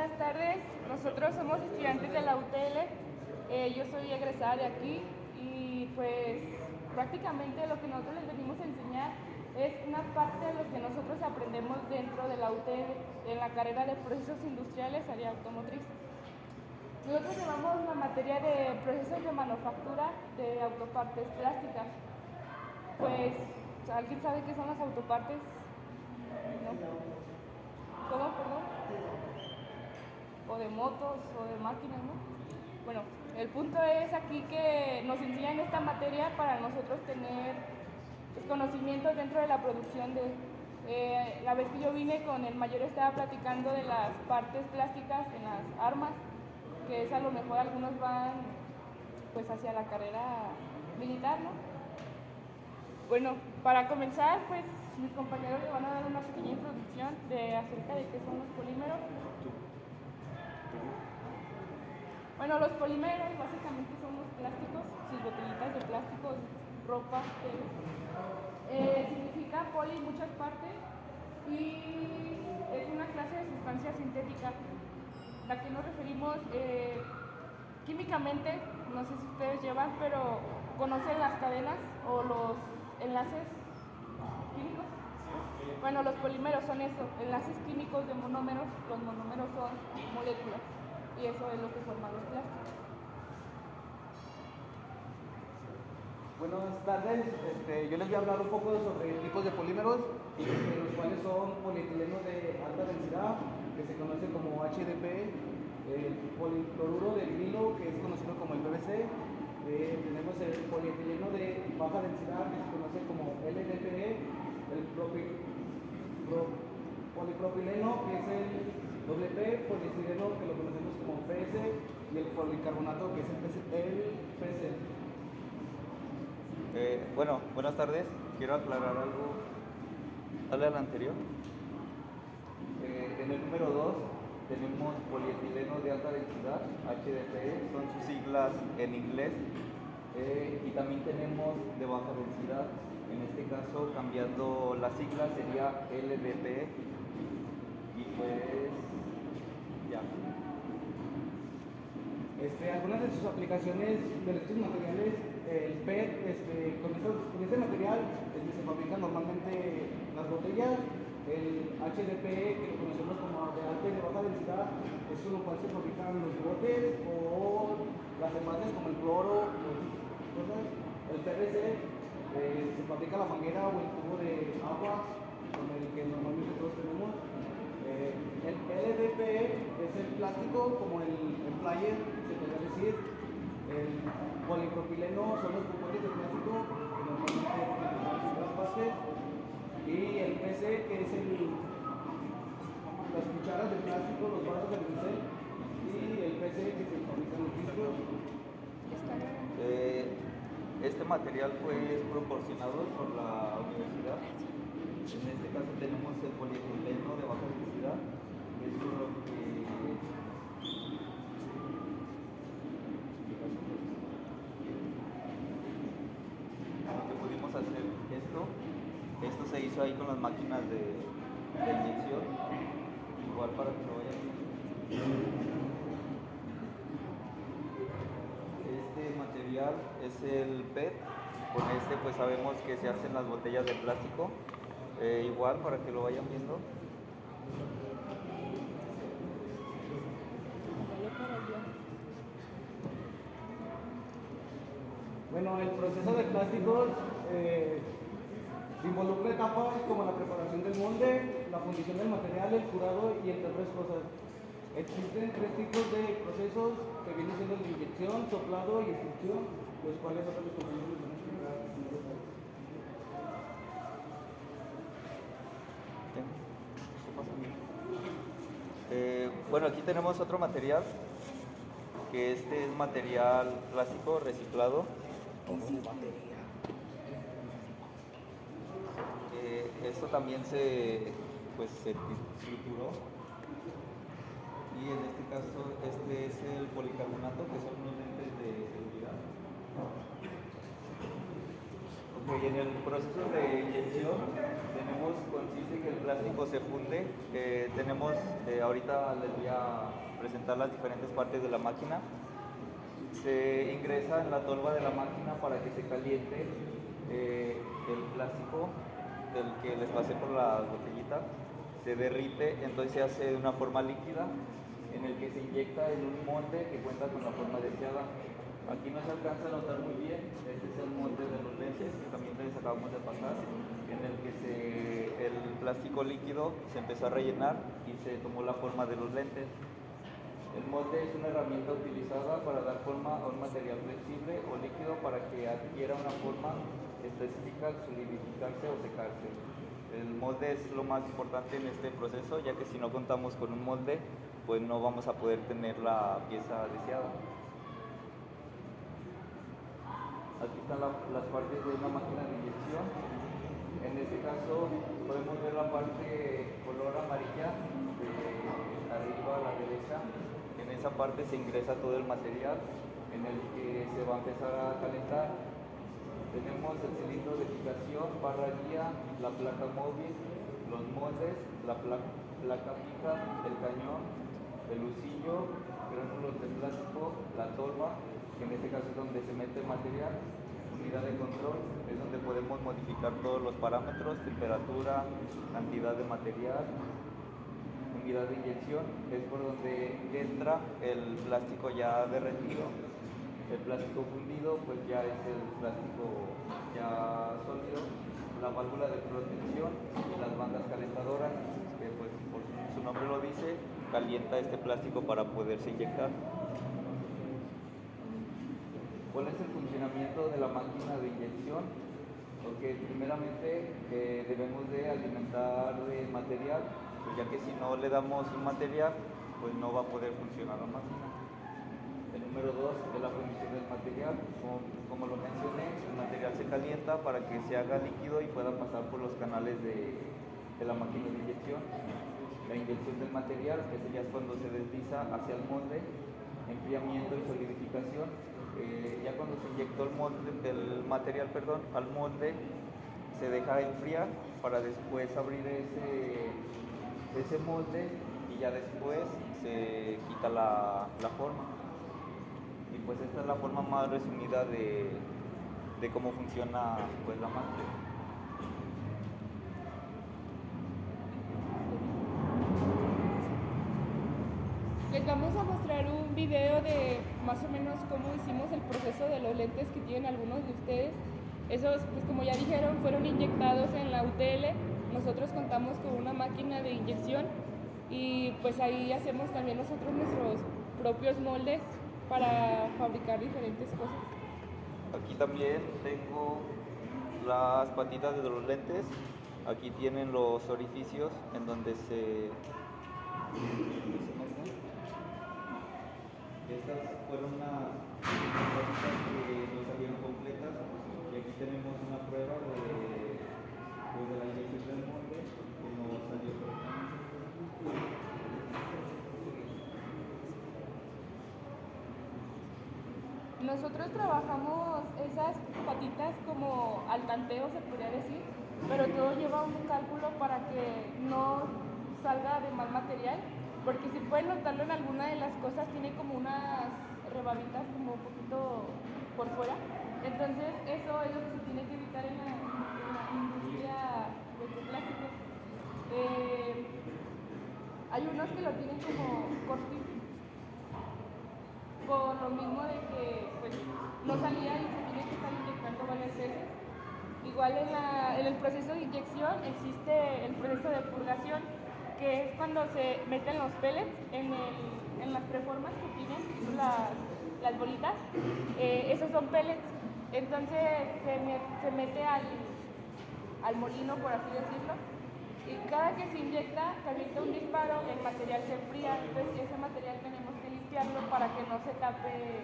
buenas tardes. Nosotros somos estudiantes de la UTL. Yo soy egresada de aquí y pues prácticamente lo que nosotros les venimos a enseñar es una parte de lo que nosotros aprendemos dentro de la UTL en la carrera de procesos industriales área automotriz. Nosotros llevamos la materia de procesos de manufactura de autopartes plásticas. Pues, ¿alguien sabe qué son las autopartes? ¿No? ¿Cómo, perdón? O de motos o de máquinas, ¿no? Bueno, el punto es aquí que nos enseñan esta materia para nosotros tener conocimientos dentro de la producción de... la vez que yo vine con el mayor estaba platicando de las partes plásticas en las armas, que es a lo mejor algunos van pues hacia la carrera militar, ¿no? Bueno, para comenzar, pues mis compañeros les van a dar una pequeña introducción acerca de qué son los polímeros. Bueno, los polímeros básicamente son los plásticos, sus botellitas de plástico, ropa, significa poli en muchas partes y es una clase de sustancia sintética. ¿A qué nos referimos? Químicamente, no sé si ustedes llevan, pero ¿conocen las cadenas o los enlaces químicos? Bueno, los polímeros son eso, enlaces químicos de monómeros. Los monómeros son moléculas y eso es lo que forma los plásticos. Buenas tardes, yo les voy a hablar un poco sobre tipos de polímeros, los cuales son polietilenos de alta densidad, que se conoce como HDP, el policloruro de vinilo, que es conocido como el PVC, tenemos el polietileno de baja densidad, que se conoce como LDPE, el polipropileno, que es el WP, poliestireno, que lo conocemos como PS, y el policarbonato, que es el PC. Bueno, buenas tardes. Quiero aclarar algo. Dale al anterior. En el número 2 tenemos polietileno de alta densidad, HDPE, son sus siglas en inglés. Y también tenemos de baja densidad, en este caso cambiando las siglas sería LDPE. Y pues ya. Algunas de sus aplicaciones de estos materiales, el PET, con este material se fabrican normalmente las botellas. El HDPE, que lo conocemos como de alta y de baja densidad, es con lo cual se fabrican los botes o las envases como el cloro, cosas. El PVC, se fabrica la manguera o el tubo de agua con el que normalmente todos tenemos. El LDPE es el plástico, como el player, se podría decir. El polipropileno son los componentes de plástico que normalmente utilizamos en todas partes. Y el PC, que es las cucharas de plástico, los vasos de pincel. Y el PC, que se fabrican los discos. Este material fue proporcionado por la universidad. En este caso tenemos el polietileno de baja densidad, que es lo que pudimos hacer esto se hizo ahí con las máquinas de inyección, igual para que lo vayan viendo. Este material es el PET, con este pues sabemos que se hacen las botellas de plástico, igual para que lo vayan viendo. Bueno, el proceso de plásticos involucra etapas como la preparación del molde, la fundición del material, el curado y entre otras cosas. Existen tres tipos de procesos que vienen siendo la inyección, soplado y extrusión, los cuales otros compañeros les van a explicar en detalle. Bueno, aquí tenemos otro material, que este es material plástico reciclado. Esto también se trituró, y en este caso este es el policarbonato, que son unos lentes de seguridad. Ok, Ok, en el proceso de inyección consiste que el plástico se funde. Ahorita les voy a presentar las diferentes partes de la máquina. Se ingresa en la tolva de la máquina para que se caliente el plástico del que les pasé por la botellita. Se derrite, entonces se hace de una forma líquida en el que se inyecta en un molde que cuenta con la forma deseada. Aquí no se alcanza a notar muy bien, este es el molde de los lentes que también les acabamos de pasar, en el que el plástico líquido se empezó a rellenar y se tomó la forma de los lentes. El molde es una herramienta utilizada para dar forma a un material flexible o líquido para que adquiera una forma específica al solidificarse o secarse. El molde es lo más importante en este proceso, ya que si no contamos con un molde, pues no vamos a poder tener la pieza deseada. Aquí están las partes de una máquina de inyección. En este caso podemos ver la parte color amarilla de arriba a la derecha. En esa parte se ingresa todo el material en el que se va a empezar a calentar. Tenemos el cilindro de fijación, barra guía, la placa móvil, los moldes, la placa fija, el cañón, el husillo, gránulos de plástico, la tolva, que en este caso es donde se mete el material, unidad de control, es donde podemos modificar todos los parámetros, temperatura, cantidad de material, unidad de inyección, es por donde entra el plástico ya derretido. El plástico fundido pues ya es el plástico ya sólido, la válvula de protección y las bandas calentadoras, que pues por su nombre lo dice, calienta este plástico para poderse inyectar. ¿Cuál es el funcionamiento de la máquina de inyección? Porque primeramente debemos de alimentar de material, pues ya que si no le damos un material, pues no va a poder funcionar la máquina. El número 2 es la fundición del material. Como lo mencioné, el material se calienta para que se haga líquido y pueda pasar por los canales de la máquina de inyección. La inyección del material, ese ya es cuando se desliza hacia el molde, enfriamiento y solidificación. Ya cuando se inyectó el material al molde, se deja enfriar para después abrir ese molde y ya después se quita la forma. Y pues esta es la forma más resumida de cómo funciona pues la máquina. Les vamos a mostrar un video de más o menos cómo hicimos el proceso de los lentes que tienen algunos de ustedes. Esos, pues como ya dijeron, fueron inyectados en la UTL. Nosotros contamos con una máquina de inyección y pues ahí hacemos también nosotros nuestros propios moldes para fabricar diferentes cosas. Aquí también tengo las patitas de los lentes. Aquí tienen los orificios en donde se meten. Estas fueron unas patitas que no salieron completas y aquí tenemos una prueba de la inyección del molde que no salió correctamente. Nosotros trabajamos esas patitas como al tanteo, se podría decir, pero todo lleva un cálculo para que no salga de mal material, porque si pueden notarlo en alguna de las cosas tiene como unas rebabitas como un poquito por fuera, entonces eso es lo que se tiene que evitar en la industria de los plásticos. Hay unos que lo tienen como cortito, por lo mismo de que pues, no salía y se tiene que estar inyectando varias veces. Igual en el proceso de inyección existe el proceso de purgación, que es cuando se meten los pellets en las preformas que tienen las bolitas. Esos son pellets, entonces se mete al molino, por así decirlo, y cada que se inyecta, calienta un disparo, el material se enfría, entonces ese material tenemos que limpiarlo para que no se tape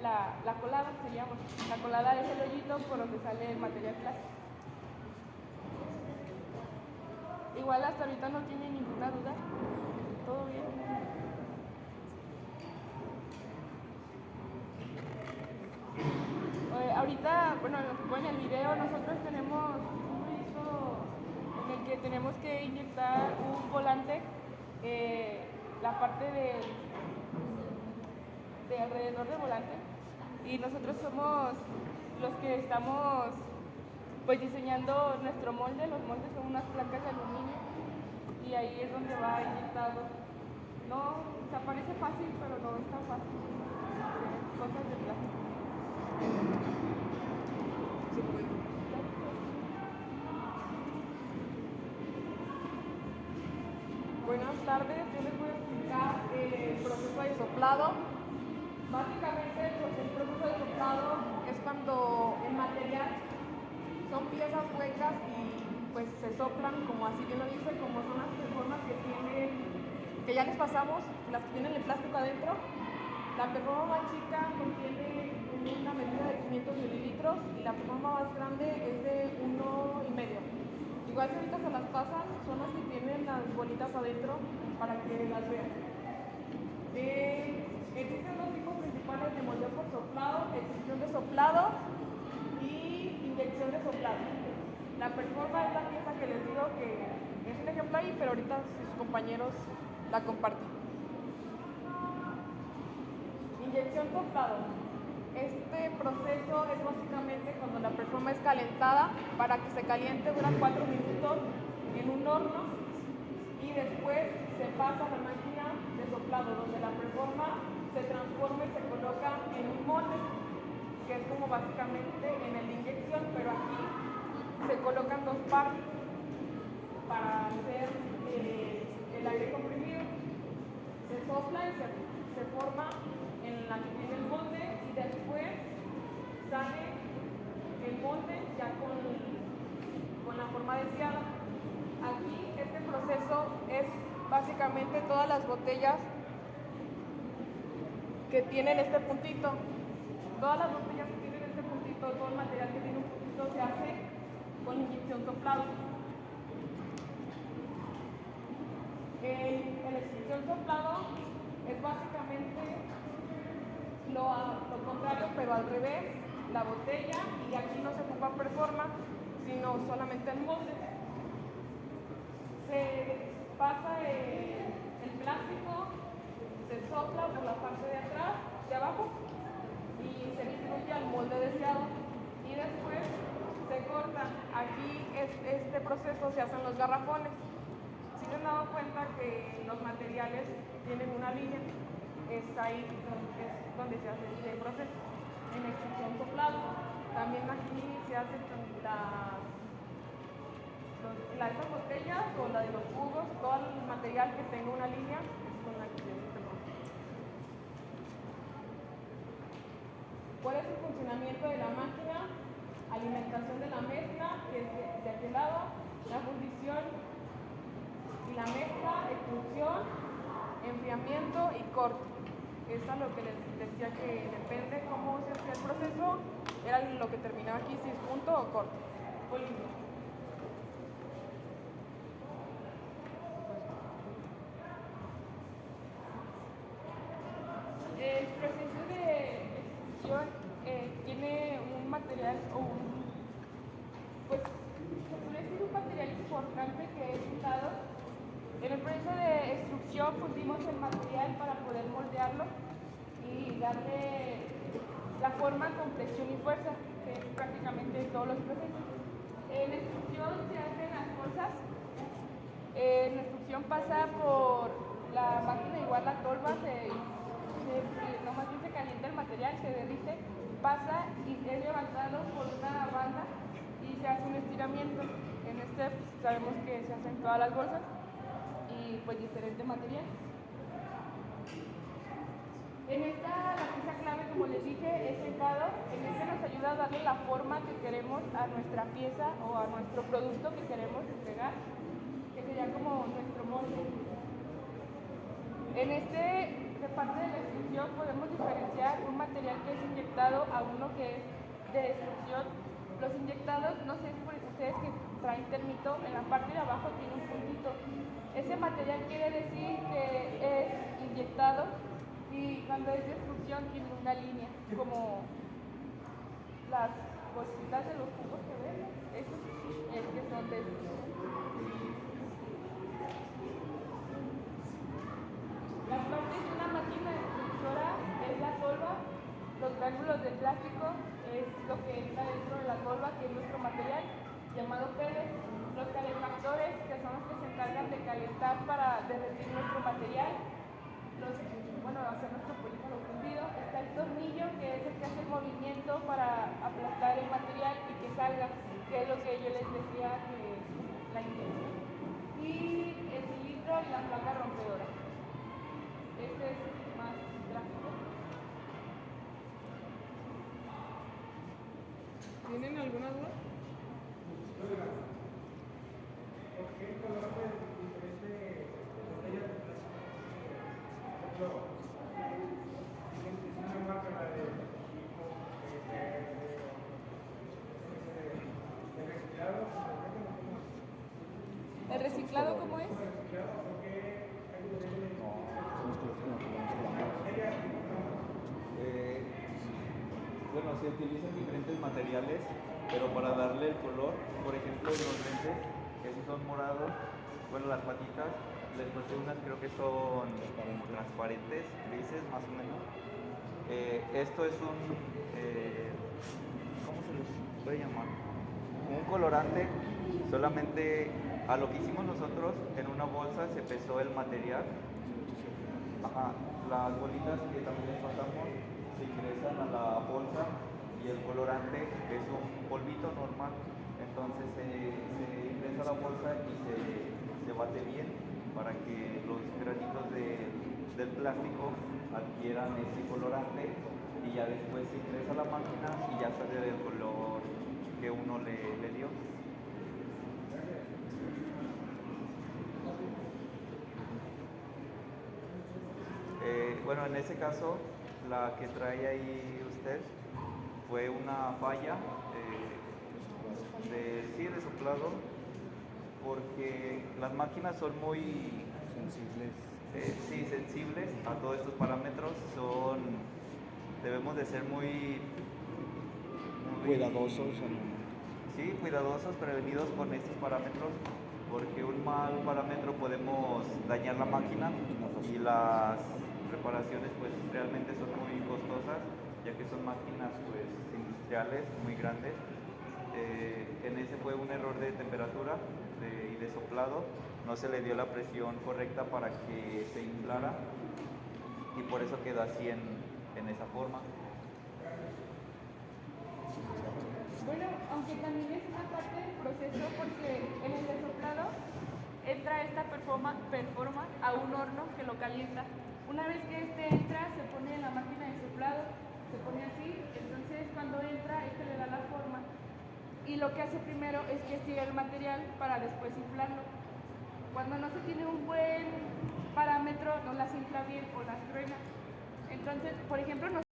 la colada, se llama. La colada es el hoyito por donde sale el material plástico. Igual hasta ahorita no tiene ninguna duda, todo bien. ahorita, bueno, lo que pone en el video, nosotros tenemos un proyecto en el que tenemos que inyectar un volante, la parte de alrededor del volante, y nosotros somos los que estamos pues diseñando nuestro molde. Los moldes son unas placas de aluminio y ahí es donde va inyectado. No, o sea, parece fácil, pero no es tan fácil. Cosas de plástico. Buenas tardes, yo les voy a explicar el proceso de soplado. Básicamente el proceso de soplado es cuando el material son piezas huecas y pues se soplan, como así bien lo dice, como son las formas que tienen, que ya les pasamos, las que tienen el plástico adentro. La performa más chica contiene una medida de 500 mililitros y la performa más grande es de 1,5. Igual si ahorita se las pasan, son las que tienen las bolitas adentro para que las vean. Existen dos tipos principales de moldeo por soplado: extrusión de soplado y inyección de soplado. La performa es la pieza que les digo que es un ejemplo ahí, pero ahorita sus compañeros la comparten. Inyección soplado. Este proceso es básicamente cuando la performa es calentada para que se caliente, dura 4 minutos en un horno y después se pasa a la máquina de soplado, donde la performa se transforma y se coloca en un molde, que es como básicamente en el de inyección, pero aquí se colocan dos partes para hacer el aire comprimido. Se sopla y se forma en la que tiene el molde y después sale el molde ya con la forma deseada. Aquí este proceso es básicamente todas las botellas que tienen este puntito. Todas las botellas que tienen este puntito, todo el material que tiene un puntito se hace con inyección soplado. El extrusión soplado es básicamente lo contrario, pero al revés, la botella, y aquí no se ocupa performa, sino solamente el molde. Se pasa el plástico, se sopla por la parte de atrás, de abajo, y se distribuye al molde deseado. Y después se corta. Aquí este proceso se hace en los garrafones. Si se han dado cuenta que los materiales tienen una línea, es ahí donde se hace este proceso, en extrusión soplado. También aquí se hacen estas botellas o la de los jugos, todo el material que tenga una línea es con la que se hace este proceso. ¿Cuál es el funcionamiento de la máquina? Alimentación de la mezcla, que es de aquel lado, la fundición y la mezcla, extrusión, enfriamiento y corte. Esto es lo que les decía, que depende cómo se hacía el proceso, era lo que terminaba aquí, si es punto o corte. Polímero. El proceso de extrusión tiene un material pues se puede decir un material importante que es untado. En el proceso de extrusión fundimos el material para poder moldearlo y darle la forma con presión y fuerza, que es prácticamente todos los procesos. En extrusión se hacen las bolsas. En extrusión pasa por la máquina, igual la tolva, no más bien se calienta el material, se derrite, pasa y es levantado por una banda y se hace un estiramiento. En este pues, sabemos que se hacen todas las bolsas y pues diferente material. En esta, la pieza clave, como les dije, es secado. En este nos ayuda a darle la forma que queremos a nuestra pieza o a nuestro producto que queremos entregar, que sería como nuestro molde. En de parte de la extrusión podemos diferenciar un material que es inyectado a uno que es de extrusión. Los inyectados, no sé si por ustedes que traen termito, en la parte de abajo tiene un puntito. Ese material quiere decir que es inyectado, y cuando es de extrusión tiene una línea, como las cositas de los cubos que vemos, estos es que son de estos. Las partes de una máquina extrusora es la tolva, los gránulos de plástico es lo que entra dentro de la tolva, que es nuestro material, llamado pellet, los calefactores, que son los que se encargan de calentar para derretir nuestro material, hacer nuestro polígono fundido, está el tornillo, que es el que hace el movimiento para aplastar el material y que salga, que es lo que yo les decía que es la intención, y el cilindro y la placa rompedora. Este es más gráfico. ¿Tienen alguna duda? ¿Por qué el color de diferente botella de plástico? Por ejemplo, es una marca la de reciclado. ¿El reciclado cómo es? Bueno, se utilizan diferentes materiales, pero para darle el color, por ejemplo, los lentes, esos son morados, bueno, las patitas, les puse unas, creo que son transparentes, grises más o menos. Esto es un, ¿cómo se les puede llamar? Un colorante, solamente a lo que hicimos nosotros, en una bolsa se pesó el material. Ajá, las bolitas que también les pasamos se ingresan a la bolsa y el colorante es un polvito normal, entonces se ingresa a la bolsa y se bate bien para que los granitos del plástico adquieran ese colorante y ya después se ingresa a la máquina y ya sale el color que uno le dio. Bueno, en ese caso, la que trae ahí usted fue una falla de soplado, porque las máquinas son muy sensibles a todos estos parámetros. Debemos de ser muy cuidadosos. Sí, cuidadosos, prevenidos con estos parámetros, porque un mal parámetro podemos dañar la máquina y las reparaciones pues realmente son muy costosas, ya que son máquinas pues industriales muy grandes. En ese fue un error de temperatura y de soplado, no se le dio la presión correcta para que se inflara y por eso quedó así en esa forma. Bueno, aunque también es una parte del proceso, porque en el desoplado entra esta performance a un horno que lo calienta. Una vez que este entra, se pone en la máquina de soplado, se pone así, entonces cuando entra, este le da la forma. Y lo que hace primero es que estira el material para después inflarlo. Cuando no se tiene un buen parámetro, no las infla bien o las truena. Entonces, por ejemplo,